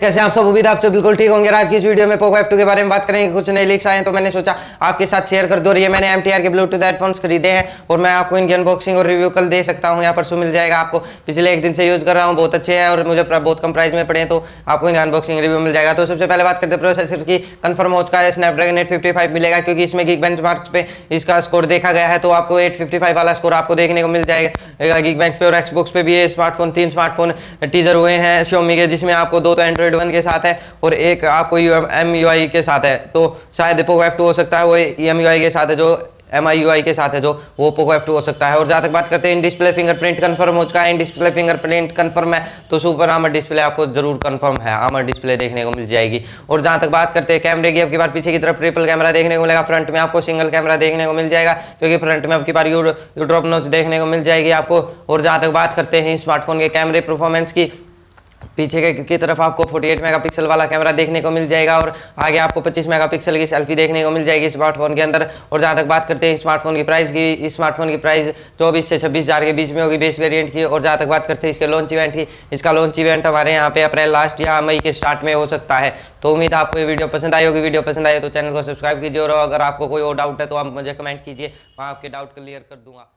कैसे आप सब? उम्मीद आप सब बिल्कुल ठीक होंगे। आज की इस वीडियो में पोको F2 के बारे में बात करेंगे। कुछ नए लीक्स आए हैं तो मैंने सोचा आपके साथ शेयर कर दो। और ये मैंने MTR के ब्लूटूथ हेडफोन्स खरीदे हैं और मैं आपको इनकी अनबॉक्सिंग और रिव्यू कल दे सकता हूँ। यहाँ पर मिल जाएगा आपको। पिछले एक दिन से यूज कर रहा हूँ, बहुत अच्छे हैं और मुझे बहुत कम प्राइस में पड़े हैं, तो आपको इनका अनबॉक्सिंग रिव्यू मिल जाएगा। तो सबसे पहले बात करते हैं प्रोसेसर की। कन्फर्म हो चुका है, स्नैपड्रैगन 855 मिलेगा क्योंकि इसमें गीक बेंचमार्क पे इसका स्कोर देखा गया है, तो आपको 855 वाला स्कोर आपको देखने को मिल जाएगा गीक बेंच पे। और एक्सबॉक्स पे भी ये स्मार्टफोन 3 स्मार्टफोन टीजर हुए हैं Xiaomi के, जिसमें आपको 2 तो एंड्रॉइड 1 के साथ है और एक आपको MUI के साथ है। तो शायद पोको F2 हो सकता है वो MUI के साथ है, जो MIUI के साथ है जो वो पोको F2 हो सकता है। और जहाँ तक बात करते हैं इन डिस्प्ले फिंगरप्रिंट कंफर्म हो चुका है। इन डिस्प्ले फिंगरप्रिंट कंफर्म है तो सुपर आमोलेड डिस्प्ले आपको जरूर कंफर्म है, आमोलेड डिस्प्ले देखने को मिल जाएगी। और जहाँ तक बात करते हैं कैमरे की, अब की बार पीछे की तरफ ट्रिपल कैमरा देखने को मिलेगा। फ्रंट में आपको सिंगल कैमरा देखने को मिल जाएगा क्योंकि फ्रंट में अब की बार यू ड्रॉप नॉच देखने को मिल जाएगी आपको। और जहाँ तक बात करते हैं स्मार्टफोन के कैमरे परफॉर्मेंस की, पीछे की तरफ आपको 48 मेगापिक्सल वाला कैमरा देखने को मिल जाएगा और आगे आपको 25 मेगापिक्सल की सेल्फी देखने को मिल जाएगी स्मार्टफोन के अंदर। और जहाँ तक बात करते हैं स्मार्टफोन की प्राइस की, इस स्मार्टफोन की प्राइस 24 से 26 हज़ार के बीच में होगी बेस वेरिएंट की। और जहाँ तक बात करते हैं इसके लॉन्च इवेंट की, इसका लॉन्च इवेंट हमारे यहाँ पे अप्रैल लास्ट या मई के स्टार्ट में हो सकता है। तो उम्मीद है आपको ये वीडियो पसंद आई होगी। वीडियो पसंद आए तो चैनल को सब्सक्राइब कीजिए और अगर आपको कोई और डाउट है तो आप मुझे कमेंट कीजिए, मैं आपके डाउट क्लियर कर दूंगा।